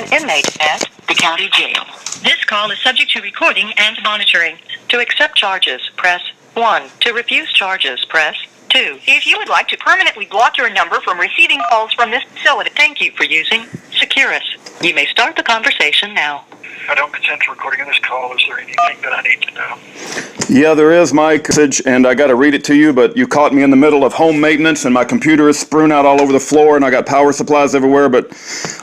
an inmate at the county jail. This call is subject to recording and monitoring. To accept charges, press 1. To refuse charges, press 2. If you would like to permanently block your number from receiving calls from this facility, thank you for using Securus. You may start the conversation now. I don't consent to recording of this call. Is there anything that I need to know? Yeah, there is, Mike, and I got to read it to you, but you caught me in the middle of home maintenance, and my computer is strewn out all over the floor, and I got power supplies everywhere, but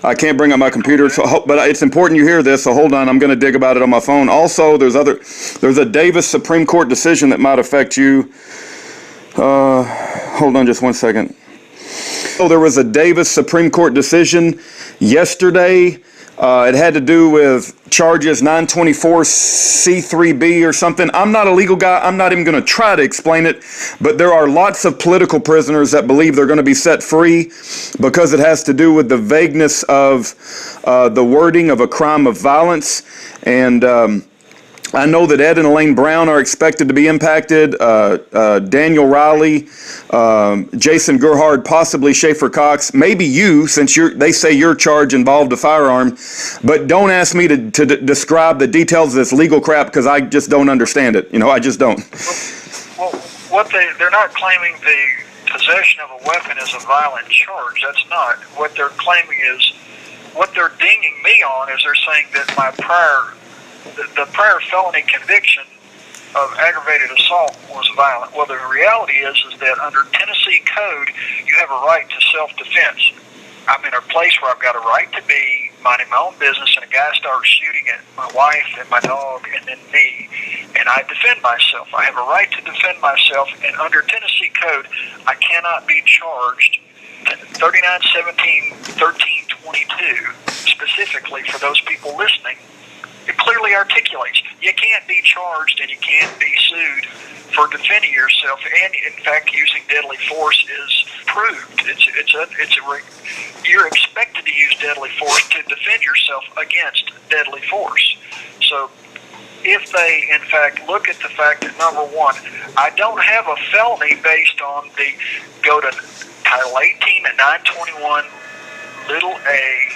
I can't bring up my computer. So, but it's important you hear this, so hold on. I'm going to dig about it on my phone. Also, there's a Davis Supreme Court decision that might affect you. Hold on just one second. So there was a Davis Supreme Court decision yesterday. It had to do with charges 924C3B or something. I'm not a legal guy. I'm not even going to try to explain it. But there are lots of political prisoners that believe they're going to be set free because it has to do with the vagueness of the wording of a crime of violence. And I know that Ed and Elaine Brown are expected to be impacted. Daniel Riley, Jason Gerhard, possibly Schaefer Cox, maybe you, since they say your charge involved a firearm. But don't ask me to describe the details of this legal crap because I just don't understand it. You know, I just don't. Well, they're not claiming the possession of a weapon as a violent charge. That's not. What they're claiming is, what they're dinging me on is they're saying that my the prior felony conviction of aggravated assault was violent. Well, the reality is that under Tennessee code, you have a right to self-defense. I'm in a place where I've got a right to be minding my own business, and a guy starts shooting at my wife and my dog and then me, and I defend myself. I have a right to defend myself, and under Tennessee code, I cannot be charged. 3917-1322, specifically for those people listening, it clearly articulates you can't be charged and you can't be sued for defending yourself, and in fact using deadly force is proved. You're expected to use deadly force to defend yourself against deadly force. So if they in fact look at the fact that, number one, I don't have a felony based on go to Title 18 at 921 little a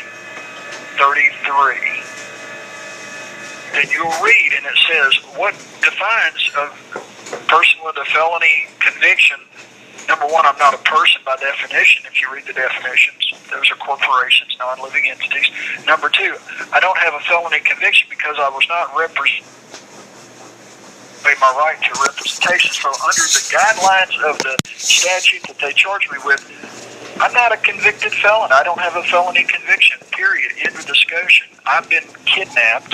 33. Then you'll read, and it says what defines a person with a felony conviction. Number one, I'm not a person by definition. If you read the definitions, those are corporations, non-living entities. Number two, I don't have a felony conviction because I was not my right to representation. So under the guidelines of the statute that they charged me with, I'm not a convicted felon. I don't have a felony conviction, period. End of discussion. I've been kidnapped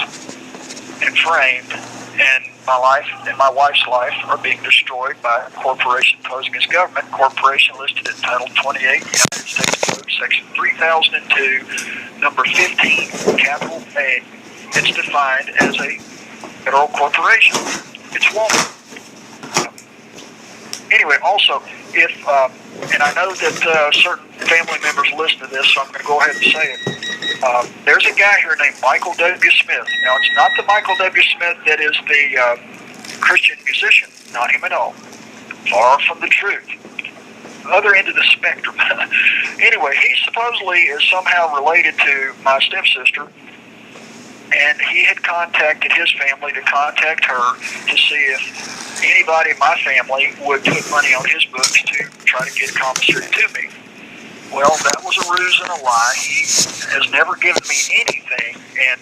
and framed, and my life and my wife's life are being destroyed by a corporation posing as government. Corporation listed in Title 28, United States Code, Section 3002, number 15, capital A. It's defined as a federal corporation. It's Walmart. Anyway, also, if and I know that certain family members listen to this, so I'm going to go ahead and say it. There's a guy here named Michael W. Smith. Now, it's not the Michael W. Smith that is the Christian musician. Not him at all. Far from the truth. Other end of the spectrum. Anyway, he supposedly is somehow related to my stepsister, and he had contacted his family to contact her to see if anybody in my family would put money on his books to try to get a commissary to me. Well, that was a ruse and a lie. He has never given me anything, and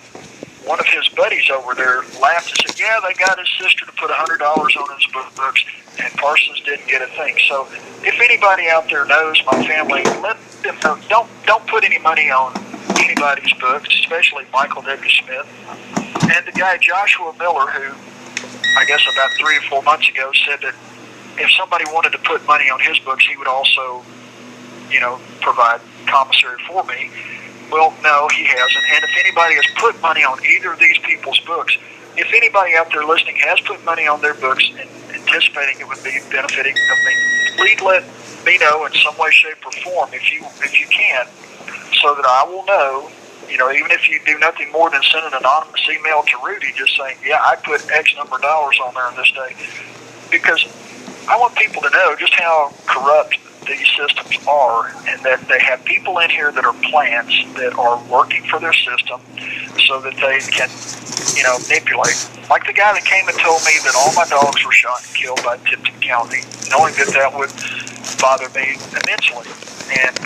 one of his buddies over there laughed and said, yeah, they got his sister to put $100 on his books, and Parsons didn't get a thing. So if anybody out there knows my family, let them know. Don't put any money on anybody's books, especially Michael W. Smith. And the guy Joshua Miller, who I guess about 3 or 4 months ago said that if somebody wanted to put money on his books, he would also, provide commissary for me. Well, no, he hasn't. And if anybody has put money on either of these people's books, if anybody out there listening has put money on their books and anticipating it would be benefiting of me, please let me know in some way, shape, or form if you can, so that I will know. Even if you do nothing more than send an anonymous email to Rudy just saying, yeah, I put X number of dollars on there on this day, because I want people to know just how corrupt these systems are, and that they have people in here that are plants that are working for their system so that they can, manipulate. Like the guy that came and told me that all my dogs were shot and killed by Tipton County, knowing that would bother me immensely. And,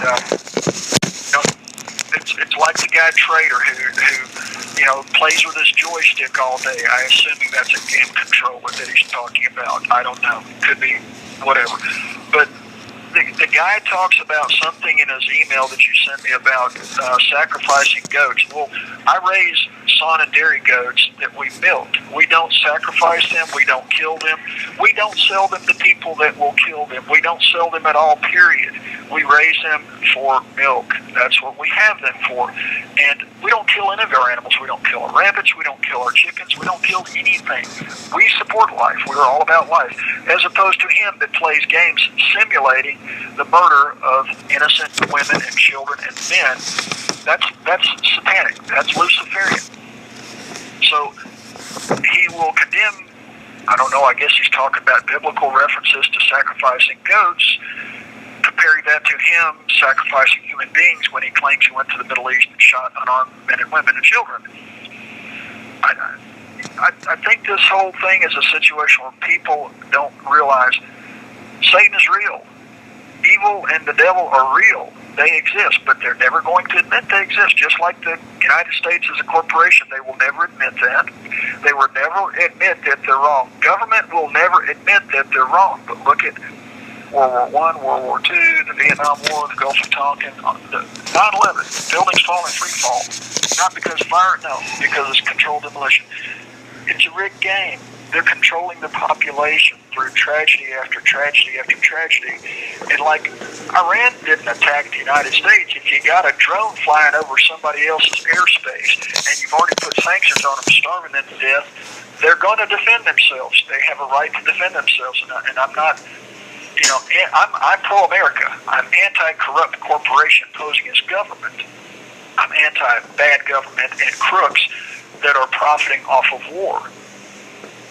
it's like the guy Trader who plays with his joystick all day. I assuming that's a game controller that he's talking about. I don't know. Could be whatever. But the guy talks about something in his email that you sent me about sacrificing goats. Well, I raise sawn and dairy goats that we milk. We don't sacrifice them. We don't kill them. We don't sell them to people that will kill them. We don't sell them at all, period. We raise them for milk. That's what we have them for. And we don't kill any of our animals. We don't kill our rabbits. We don't kill our chickens. We don't kill anything. We support life. We're all about life. As opposed to him that plays games simulating the murder of innocent women and children and men. That's satanic. That's Luciferian. So he will condemn, I don't know, I guess he's talking about biblical references to sacrificing goats, comparing that to him sacrificing human beings when he claims he went to the Middle East and shot unarmed men and women and children. I think this whole thing is a situation where people don't realize Satan is real. Evil and the devil are real. They exist, but they're never going to admit they exist. Just like the United States is a corporation, they will never admit that. They will never admit that they're wrong. Government will never admit that they're wrong. But look at World War I, World War II, the Vietnam War, the Gulf of Tonkin, the 9/11, buildings falling, free fall. Not because fire, no, because it's controlled demolition. It's a rigged game. They're controlling the population through tragedy after tragedy after tragedy. And like Iran didn't attack the United States. If you got a drone flying over somebody else's airspace and you've already put sanctions on them, starving them to death, they're going to defend themselves. They have a right to defend themselves. And I'm not, I'm pro-America. I'm anti-corrupt corporation posing as government. I'm anti-bad government and crooks that are profiting off of war.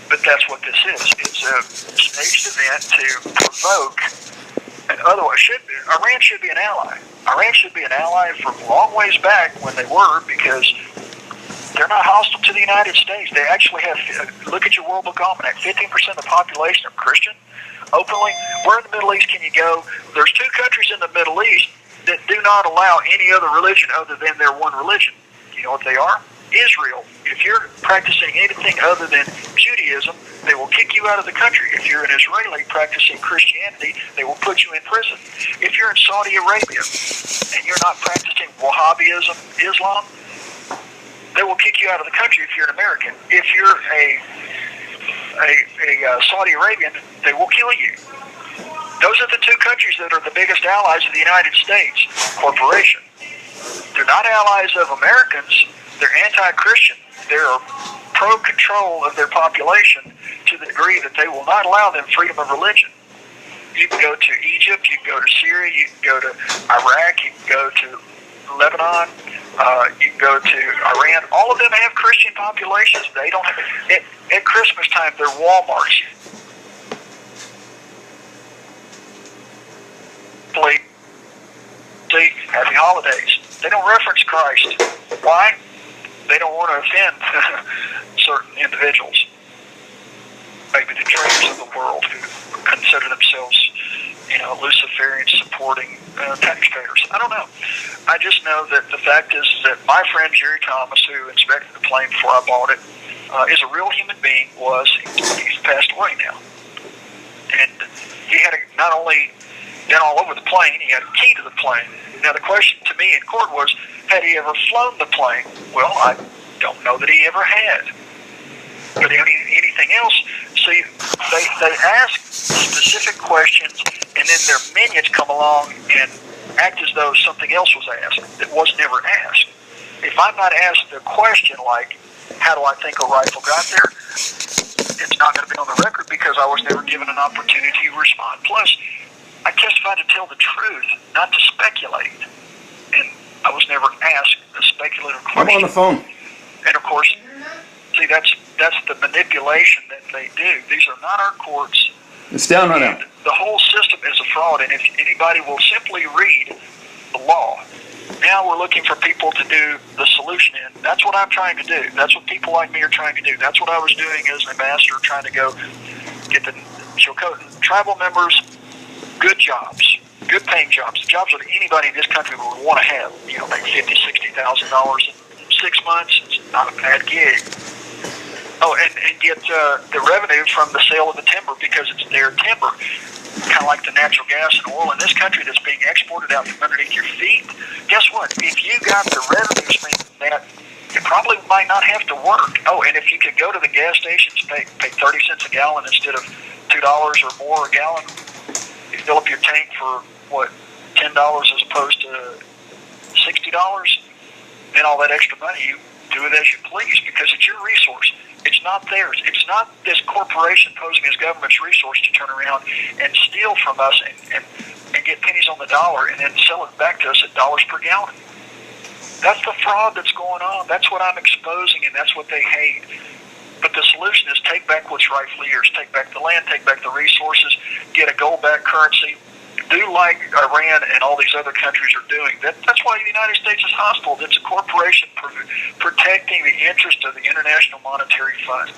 But that's what this is. It's a staged event to provoke, and otherwise Iran should be an ally. Iran should be an ally from long ways back when they were, because they're not hostile to the United States. They actually have, look at your World Book Almanac, 15% of the population are Christian. Openly, where in the Middle East can you go? There's 2 countries in the Middle East that do not allow any other religion other than their one religion. You know what they are? Israel. If you're practicing anything other than Judaism, they will kick you out of the country. If you're an Israeli practicing Christianity, they will put you in prison. If you're in Saudi Arabia and you're not practicing Wahhabism, Islam, they will kick you out of the country if you're an American. If you're a Saudi Arabian, they will kill you. Those are the 2 countries that are the biggest allies of the United States corporation. They're not allies of Americans. They're anti-Christian. They're pro-control of their population to the degree that they will not allow them freedom of religion. You can go to Egypt, you can go to Syria, you can go to Iraq, you can go to Lebanon, you can go to Iran. All of them have Christian populations. They don't have it. At Christmas time, they're Walmarts. See, happy holidays. They don't reference Christ. Why? They don't want to offend certain individuals. Maybe the traders of the world who consider themselves, Luciferian supporting taxpayers. I don't know. I just know that the fact is that my friend Jerry Thomas, who inspected the plane before I bought it, is a real human being. He's passed away now. And he had not only been all over the plane, he had a key to the plane. Now the question to me in court was, had he ever flown the plane? Well, I don't know that he ever had. But anything else, see, they ask specific questions, and then their minions come along and act as though something else was asked that was never asked. If I'm not asked a question like, how do I think a rifle got there? It's not going to be on the record because I was never given an opportunity to respond. Plus, I testified to tell the truth, not to speculate. And I was never asked a speculative question. I'm on the phone. And of course, see, that's the manipulation that they do. These are not our courts. It's down right now. The whole system is a fraud, and if anybody will simply read the law, now we're looking for people to do the solution in. That's what I'm trying to do. That's what people like me are trying to do. That's what I was doing as an ambassador, trying to go get the Chilcotin tribal members good jobs, good paying jobs, the jobs that anybody in this country would want to have. You know, make $50,000, $60,000 in 6 months. It's not a bad gig. Oh, and get the revenue from the sale of the timber because it's their timber. Kind of like the natural gas and oil in this country that's being exported out from underneath your feet. Guess what? If you got the revenue stream from that, you probably might not have to work. Oh, and if you could go to the gas stations, pay 30 cents a gallon instead of $2 or more a gallon, you fill up your tank for, what, $10 as opposed to $60, then all that extra money, you do it as you please because it's your resource. It's not theirs. It's not this corporation posing as government's resource to turn around and steal from us and get pennies on the dollar and then sell it back to us at dollars per gallon. That's the fraud that's going on. That's what I'm exposing, and that's what they hate. But the solution is take back what's rightfully yours. Take back the land, take back the resources, get a gold-backed currency. Do like Iran and all these other countries are doing. That's why the United States is hostile. It's a corporation protecting the interest of the International Monetary Fund.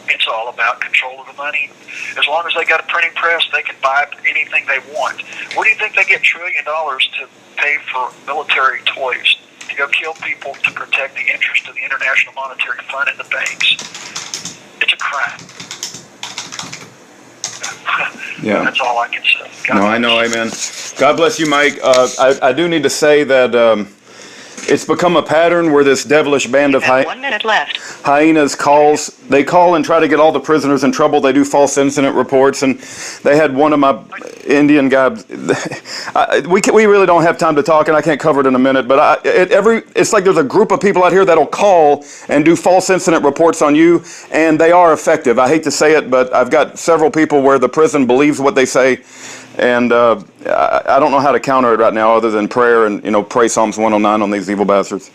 It's all about control of the money. As long as they got a printing press, they can buy anything they want. Where do you think they get $1 trillion to pay for military toys? To go kill people to protect the interest of the International Monetary Fund and the banks. It's a crime. Yeah. That's all I can say. No, I know, amen. God bless you, Mike. I do need to say that it's become a pattern where this devilish band of 1 minute left. hyenas they call and try to get all the prisoners in trouble. They do false incident reports, and they had one of my Indian guys. We really don't have time to talk, and I can't cover it in a minute, but it's like there's a group of people out here that'll call and do false incident reports on you, and they are effective. I hate to say it, but I've got several people where the prison believes what they say, and I don't know how to counter it right now other than prayer and, pray Psalms 109 on these evil bastards.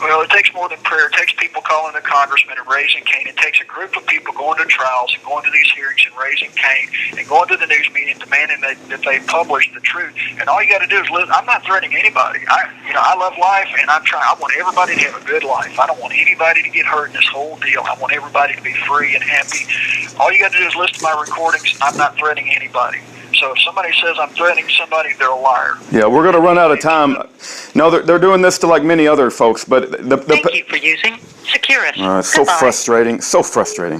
Well, it takes more than prayer. It takes people calling the congressman and raising Cain. It takes a group of people going to trials and going to these hearings and raising Cain and going to the news media and demanding that they publish the truth. And all you got to do is live. I'm not threatening anybody. I love life, and I want everybody to have a good life. I don't want anybody to get hurt in this whole deal. I want everybody to be free and happy. All you got to do is listen to my recordings. I'm not threatening anybody. So if somebody says I'm threatening somebody, they're a liar. Yeah, we're going to run out of time. No, they're doing this to like many other folks, but Thank you for using Securus. So frustrating. So frustrating.